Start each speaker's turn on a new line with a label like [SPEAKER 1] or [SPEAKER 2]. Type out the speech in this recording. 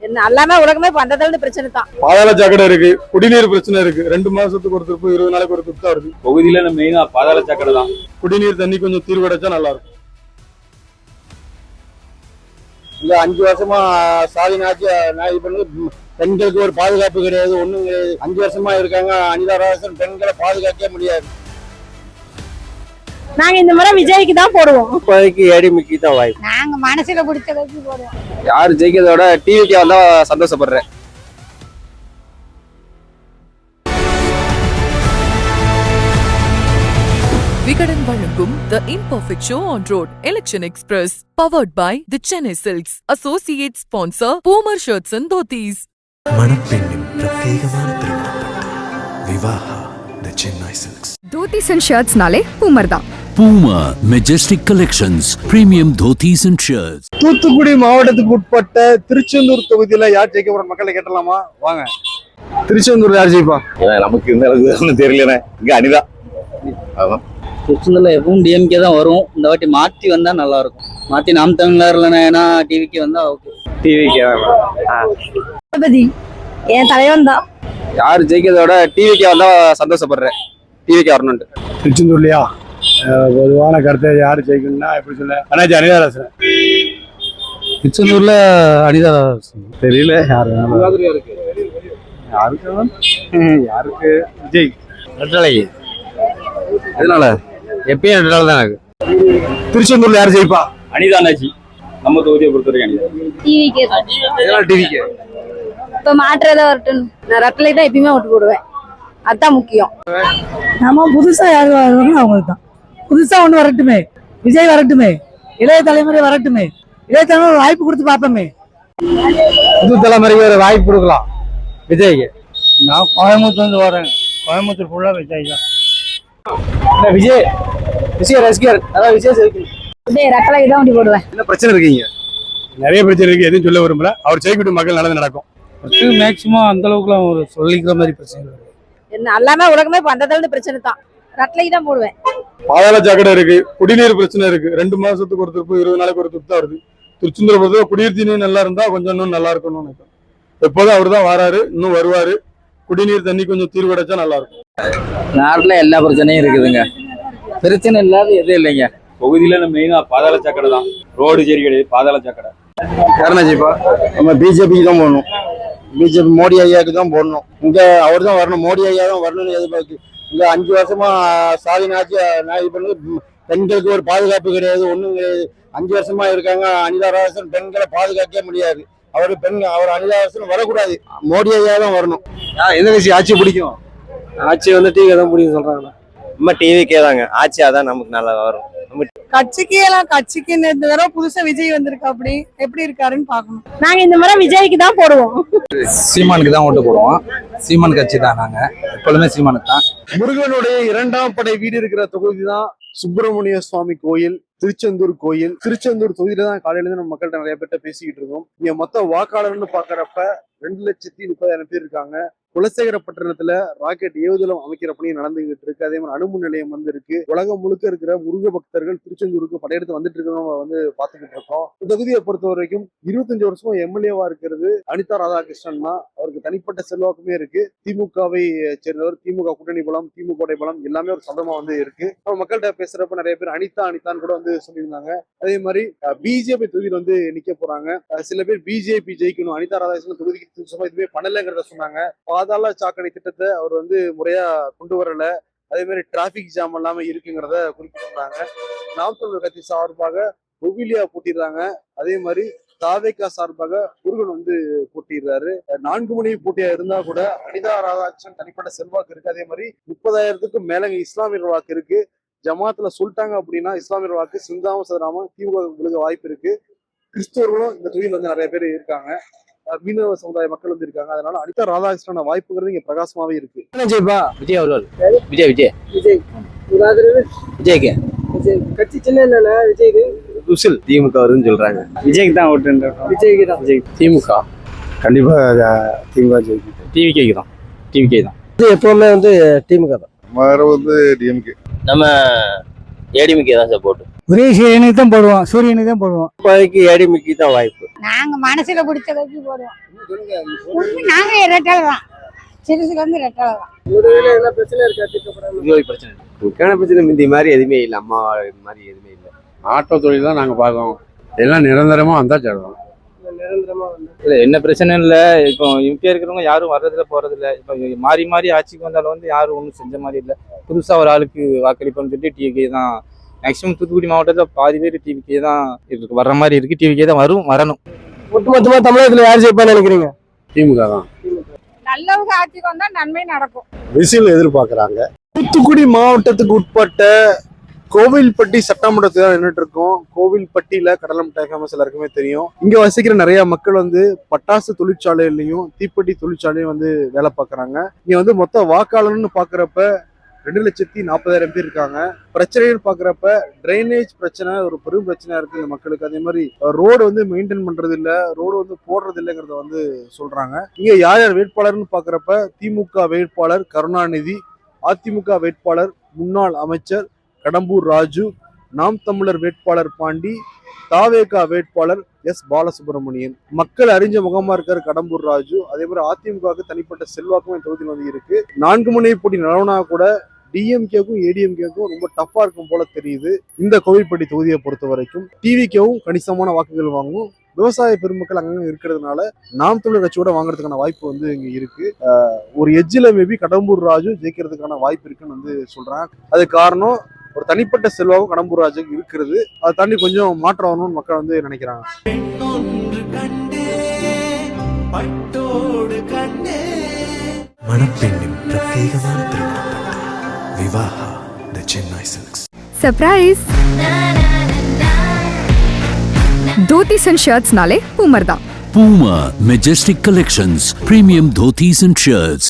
[SPEAKER 1] என்ன எல்லாமே உலகமே பந்தத்துல இருந்து பிரச்சனை தான்.
[SPEAKER 2] பாதாள சாக்கடை இருக்கு, குடிநீர் பிரச்சனை இருக்கு. 2 மாசத்துக்கு ஒரு திருப்பு 20 நாளைக்கு ஒரு திருப்பு தான் இருக்கு.
[SPEAKER 3] பகுதியில மெயினா பாதாள சாக்கடை தான்.
[SPEAKER 2] குடிநீர் தண்ணி கொஞ்சம் தீர்வு கிடைச்சா நல்லா இருக்கும்.
[SPEAKER 4] இந்த 5 வருஷமா ஸ்டாலின் ஆட்சி இது பண்ணி பெண்களுக்கு ஒரு பாதுகாப்பு கிடையாது, ஒண்ணும் கிடையாது. 5 வருஷமா இருக்காங்க. அனிதா ராஜன் பெண்களை பாதுகாக்கவே முடியாது.
[SPEAKER 1] நாங்க இந்த முறை விஜய்க்கு தான் போடுவோம்.
[SPEAKER 4] இப்போதைக்கு ஏடிஎம்கே தான் வாய்ப்பு.
[SPEAKER 1] நாங்க மனசுல பிடிச்சதுக்கு போடுவோம்.
[SPEAKER 3] யாரு ஜெயிக்கிறதோட டிவிக்கு வந்தா சந்தோஷப்படுறேன்.
[SPEAKER 5] விகடன் வழங்கும் The Imperfect Show on Road Election Express powered by the Chennai Silks. Associate sponsor Poomer Shirts and Dhotis.
[SPEAKER 6] மணப்பெண்ணின் பிரத்யேகமான திருமணப்பட்டு Vivaha the Chennai Silks.
[SPEAKER 7] Dhotis and shirts நாலே பூமர் தான்.
[SPEAKER 8] Puma Majestic Collections Premium Dhotis and Shirts.
[SPEAKER 2] Thoothukudi மாவட்டத்துக்கு உட்பட்ட திருச்செந்தூர் தொகுதியில யார் ஜெயிக்க போற மக்களை கேட்டலாமா? வாங்க. திருச்செந்தூர் யார் ஜெயிப்பா?
[SPEAKER 4] நமக்கு இந்த அளவுக்கு ஒன்றும் தெரியலண்ணே. இங்க அனிதா. அதான்
[SPEAKER 9] திருச்செந்தூர்ல எப்பவும் டிஎம்கே தான் வரும். இந்த வாட்டி மாற்றி வந்தா நல்லா இருக்கும். மாற்றி நாம் தமிழர் இல்லைன்னா டிவிக்கு வந்தா ஓகே.
[SPEAKER 3] டிவிக்கு
[SPEAKER 1] என் தலைவன் தான்.
[SPEAKER 3] யாரு ஜெயிக்கிறதோட டிவிக்கு வந்தா சந்தோஷப்படுறேன். டிவிக்கு வரணும்ட்டு.
[SPEAKER 2] திருச்செந்தூர்லயா பொதுவான கருத்தை யாரு ஜெயிக்கணும்னா எப்படி சொல்ல? அண்ணாச்சி அனிதாராசன்.
[SPEAKER 4] திருச்செந்தூர்ல அனிதா தெரியல யாரு
[SPEAKER 2] யாருக்கு விஜய்
[SPEAKER 4] ரெட்டலை. அதனால எப்பயும் ரெட்டலை தான் எனக்கு.
[SPEAKER 2] திருச்செந்தூர்ல யார் ஜெயிப்பா?
[SPEAKER 3] அனிதா அண்ணாச்சி. நம்ம தொகுதியை பொறுத்த வரைக்கும் அனிதா.
[SPEAKER 1] டிவிக்கே
[SPEAKER 2] டிவிக்கு
[SPEAKER 1] இப்ப மாற்றதா வரட்டும். நான் ரெட்டலை தான் எப்பயுமே ஓட்டு போடுவேன். அதுதான் முக்கியம்.
[SPEAKER 10] நம்ம புதுசா யாரு வருவாங்களோ அவங்களுக்கு தான். புதுசா ஒண்ணு வரட்டுமே, விஜய் வரட்டுமே, இளைய தலைமுறை வரட்டுமே, இளைய தலைமுறை ஒரு வாய்ப்பு கொடுத்து பார்ப்போமே.
[SPEAKER 4] புது தலைமுறைக்கு ஒரு வாய்ப்பு கொடுக்கலாம் விஜய்க்கு.
[SPEAKER 2] நான் கோயம்புத்தூர் வந்து வரேன். கோயம்புத்தூர் ஃபுல்லா விஜய் தான்.
[SPEAKER 4] விஜய் ரசிகர். அதான் விஜய் ஜெயிக்கணும்.
[SPEAKER 1] விஜய் ரெட்டலை தான் ஓட்டு போடுவேன்.
[SPEAKER 2] என்ன பிரச்சனை இருக்கீங்க? நிறைய பிரச்சனை இருக்கு, எதுவும் சொல்ல விரும்பல. அவர் ஜெயிக்கட்டும், மக்கள் நல்லது நடக்கும்.
[SPEAKER 4] மேக்சிமம் அந்த அளவுக்குலாம் ஒரு சொல்லிக்கிற மாதிரி பிரச்சனை
[SPEAKER 1] என்ன எல்லாமே உலகமே பந்தத்துல இருந்து பிரச்சனை தான். ரெட்டலை தான் போடுவேன்.
[SPEAKER 2] பாதாள சாக்கடை இருக்கு, குடிநீர் பிரச்சனை இருக்கு. 2 மாசத்துக்கு ஒரு திருப்பு 20 நாளைக்கு ஒரு திருப்பு தான் வருது. திருச்செந்தூர் பொறுத்தவரை குடிநீர் தண்ணி நல்லா இருந்தா கொஞ்சம் இன்னும் நல்லா இருக்கும்னு நினைக்கிறேன். எப்போதும் அவர் தான் வராரு, இன்னும் வருவாரு. குடிநீர் தண்ணி கொஞ்சம் தீர்வு கிடைச்சா நல்லா இருக்கும்.
[SPEAKER 9] நாட்டில் எல்லா பிரச்சனையும் இருக்குதுங்க. பிரச்சனை இல்லாத எதுவும் இல்லைங்க.
[SPEAKER 3] பகுதியில மெயினா பாதாள சாக்கடை தான். ரோடு சரி கிடையாது, பாதாள சாக்கடை.
[SPEAKER 2] யாருன்னா ஜெயிப்பா?
[SPEAKER 4] நம்ம பிஜேபிக்கு தான் போடணும். பிஜேபி மோடி ஐயாவுக்கு தான் போடணும். இங்க அவர் தான் வரணும், மோடி ஐயா தான் வரணும்னு எதிர்பார்க்கு. இங்க 5 வருஷமா ஸ்டாலின் ஆட்சி இது பண்ணி பெண்களுக்கு ஒரு பாதுகாப்பு கிடையாது, ஒண்ணும் கிடையாது. 5 வருஷமா இருக்காங்க. அனிதா ராஜன் பெண்களை பாதுகாக்கவே முடியாது. அவர் அனிதா ராஜன் வரக்கூடாது, மோடி ஐயா தான் வரணும்.
[SPEAKER 2] எந்த கட்சி ஆட்சி பிடிக்கும்?
[SPEAKER 4] ஆட்சி வந்து டிவி தான் பிடிக்கும் சொல்றாங்க. நம்ம டிவிக்கே தாங்க ஆட்சி, அதான் நமக்கு நல்லா வரும்.
[SPEAKER 10] கட்சிக்கு இந்த தடவை புதுசா விஜய் வந்திருக்கா, அப்படி எப்படி இருக்காருன்னு பாக்கணும்.
[SPEAKER 1] நாங்க இந்த முறை விஜய்க்கு தான் போடுவோம்.
[SPEAKER 4] சீமானுக்கு தான் ஓட்டு போடுவோம். சீமான் கட்சி தான். நாங்க எப்பொழுதுமே சீமானுக்கு தான்.
[SPEAKER 2] முருகனுடைய 2ஆம் படை வீடு இருக்கிற தொகுதி தான் சுப்பிரமணிய சுவாமி கோயில், திருச்செந்தூர் கோயில். திருச்செந்தூர் தொகுதியில தான் காலையில இருந்து நம்ம மக்கள்கிட்ட நிறைய பேர்ட்ட பேசிக்கிட்டு இருக்கோம். இங்க மொத்த வாக்காளர்னு பாக்குறப்ப 2,30,30,000 பேர் இருக்காங்க. குலசேகரப்பட்டினத்துல ராக்கெட் ஏவுதளம் அமைக்கிற பணி நடந்துகிட்டு இருக்கு. அதே மாதிரி அணுமின் நிலையம் வந்து இருக்கு. உலகம் முழுக்க இருக்கிற முருக பக்தர்கள் திருச்செந்தூருக்கு படையெடுத்து வந்துட்டு இருக்கிறவங்க வந்து பாத்துக்கிட்டு இருக்கோம். இந்த தொகுதியை பொறுத்த வரைக்கும் 25 வருஷமா எம்எல்ஏவா இருக்கிறது அனிதா ராதாகிருஷ்ணன் தான். அவருக்கு தனிப்பட்ட செல்வாக்குமே இருக்கு. திமுகவை சேர்ந்தவர். திமுக கூட்டணி பலம், திமுக பலம் எல்லாமே ஒரு சொந்தமா வந்து இருக்கு. நம்ம மக்கள்கிட்ட பேசுறப்ப நிறைய பேர் அனிதான்னு கூட வந்து சொல்லியிருந்தாங்க. அதே மாதிரி பிஜேபி தொகுதியில் வந்து நிக்க போறாங்க. சில பேர் பிஜேபி ஜெயிக்கணும், அனிதா ராதாகிருஷ்ணன் தொகுதிக்கு சும்மா இதுவே பண்ணலங்கிறத சொன்னாங்க. பாதாள சாக்கடை திட்டத்தை அவர் வந்து முறையா கொண்டு வரல. அதே மாதிரி டிராபிக் ஜாம் இல்லாம இருக்குங்கிறத குறிப்பிட்டு சொல்றாங்க. நாம் தமிழர் கட்சி சார்பாக ஒவிலியா போட்டிடுறாங்க. அதே மாதிரி தாவேகா சார்பாக முருகன் வந்து போட்டிடுறாரு. 4 மணி போட்டியா இருந்தா கூட அனிதா ராதாகிருஷ்ணன் தனிப்பட்ட செல்வாக்கு இருக்கு. அதே மாதிரி 30,000க்கும் மேலங்க இஸ்லாமியர் வாக்கு இருக்கு. ஜமாத்துல சொல்லிட்டாங்க அப்படின்னா இஸ்லாமியர் வாக்கு சிந்தாம சதுராம திமுக விழுக வாய்ப்பு இருக்கு. கிறிஸ்தவர்களும் இந்த தொழில் வந்து நிறைய பேர் இருக்காங்க. மீனவ சமுதாய மக்கள் வந்து இருக்காங்க. அதனால அனிதா ராதாகிருஷ்ணன வாய்ப்புங்கிறது இங்க பிரகாசமாவே இருக்கு.
[SPEAKER 9] விஜய் அவர்கள். விஜய் விஜய்க்கு
[SPEAKER 10] கட்சி சின்ன என்னன்னா விஜய்க்கு
[SPEAKER 4] உசில் திமுக வருதுன்னு சொல்றாங்க.
[SPEAKER 9] விஜய்க்கு தான் ஓட்டு.
[SPEAKER 10] விஜய்க்கு தான்.
[SPEAKER 4] திமுக கண்டிப்பா திமுக ஜெயிக்கும்.
[SPEAKER 9] டிவிக்கு தான். டிவிக்கு தான்.
[SPEAKER 4] எப்பவுமே வந்து திமுக தான்.
[SPEAKER 2] வேற வந்து டிஎம்கே.
[SPEAKER 9] நம்ம ஏடிஎம்கே தான் சப்போர்ட்.
[SPEAKER 10] உதயசூரியனுக்கு தான் போடுவோம், சூரியனுக்கு தான் போடுவோம்.
[SPEAKER 4] இப்போதைக்கு ஏடிமிக்கு தான் வாய்ப்பு.
[SPEAKER 1] நாங்க மனசுல பிடிச்ச கட்சி போடுவோம். நாங்க ரெட்டலை தான், சிறுசுல இருந்து ரெட்டலை தான்.
[SPEAKER 4] என்ன பிரச்சனை இருக்கா?
[SPEAKER 3] பிரச்சனை முக்கியமான பிரச்சனை முந்தி மாதிரி எதுவுமே இல்லை, அம்மா இது மாதிரி எதுவுமே இல்லை.
[SPEAKER 2] ஆட்டோ தொழில் தான் நாங்க பார்க்கோம், எல்லாம் நிரந்தரமா வந்தா சொல்றோம்.
[SPEAKER 9] இல்ல என்ன பிரச்சனை இல்ல, இப்போ எம்பியா இருக்கிறவங்க யாரும் வர்றதில்ல போறதில்ல. இப்போ மாறி மாறி ஆட்சிக்கு வந்தாலும் வந்து யாரும் ஒன்றும் செஞ்ச மாதிரி இல்லை. புதுசா ஒரு ஆளுக்கு வாக்களிப்புன்னு சொல்லிட்டு டிவிகே தான் மேக்சிமம். தூத்துக்குடி மாவட்டத்தில் பாதி பேர் டிவிகே தான் இருக்கு, வர்ற மாதிரி இருக்கு. டிவிகே தான் வரணும்.
[SPEAKER 4] ஒட்டுமொத்தமா தமிழகத்துல யார் ஜெயிப்பான்னு நினைக்கிறீங்க?
[SPEAKER 2] திமுக தான்.
[SPEAKER 1] நல்லவங்க ஆட்சிக்கு வந்தா நன்மை நடக்கும்.
[SPEAKER 2] விசில் எதிர்பார்க்கறாங்க. தூத்துக்குடி மாவட்டத்துக்கு உட்பட்ட கோவில்பட்டி சட்டமன்றத்தில் தான் நின்றுட்டு இருக்கோம். கோவில்பட்டியில கடலை மிட்டாய் ஃபேமஸ் எல்லாருக்குமே தெரியும். இங்க வசிக்கிற நிறைய மக்கள் வந்து பட்டாசு தொழிற்சாலையிலையும் தீப்பெட்டி தொழிற்சாலையும் வந்து வேலை பார்க்கறாங்க. இங்க வந்து மொத்த வாக்காளர்னு பாக்குறப்ப 2,40,000 பேர் இருக்காங்க. பிரச்சனைன்னு பாக்குறப்ப ட்ரைனேஜ் பிரச்சனை ஒரு பெரும் பிரச்சனையா இருக்கு இந்த மக்களுக்கு. அதே மாதிரி ரோடு வந்து மெயின்டைன் பண்றது இல்ல, ரோடு வந்து போடுறது இல்லைங்கிறத வந்து சொல்றாங்க. இங்க யார் யார் வேட்பாளர்னு பாக்குறப்ப திமுக வேட்பாளர் கருணாநிதி, அதிமுக வேட்பாளர் முன்னாள் அமைச்சர் கடம்பூர் ராஜு, நாம் தமிழர் வேட்பாளர் பாண்டி, தாவேகா வேட்பாளர் எஸ் பாலசுப்ரமணியன். மக்கள் அறிஞ்ச முகமா இருக்காரு கடம்பூர் ராஜு. அதே மாதிரி அதிமுகவுக்கு தனிப்பட்ட செல்வாக்கும் தொகுதியில் வந்து இருக்கு. 4 முனை போட்டி நிலவனா கூட டிஎம்கேக்கும் ஏடிஎம்கேக்கும் ரொம்ப டஃபா இருக்கும் போல தெரியுது. இந்த கோவில்பட்டி தொகுதியை பொறுத்த வரைக்கும் டிவிகேவும் கணிசமான வாக்குகள் வாங்கும். விவசாய பெருமக்கள் அங்கங்க இருக்கிறதுனால நாம் தமிழர் கட்சியோட வாங்குறதுக்கான வாய்ப்பு வந்து இங்க இருக்கு. ஒரு எஜ்ஜில மேபி கடம்பூர் ராஜு ஜெயிக்கிறதுக்கான வாய்ப்பு இருக்குன்னு வந்து சொல்றாங்க. அது காரணம் ஒரு தனிப்பட்ட செல்வாவும் கடம்பூர் ராஜுக்கு இருக்கிறது. அதை தாண்டி கொஞ்சம் மாற்றம் வரணும்னு மக்கள் வந்து நினைக்கிறாங்க.
[SPEAKER 6] மணப்பெண்ணின் பிரத்யேகமான திருமணப்பட்டு Vivaha the Chennai Silks.
[SPEAKER 7] Surprise! Dhotis and ஷர்ட்ஸ்னாலே பூமர் தான்.
[SPEAKER 8] Puma Majestic Collections, premium dhotis and shirts.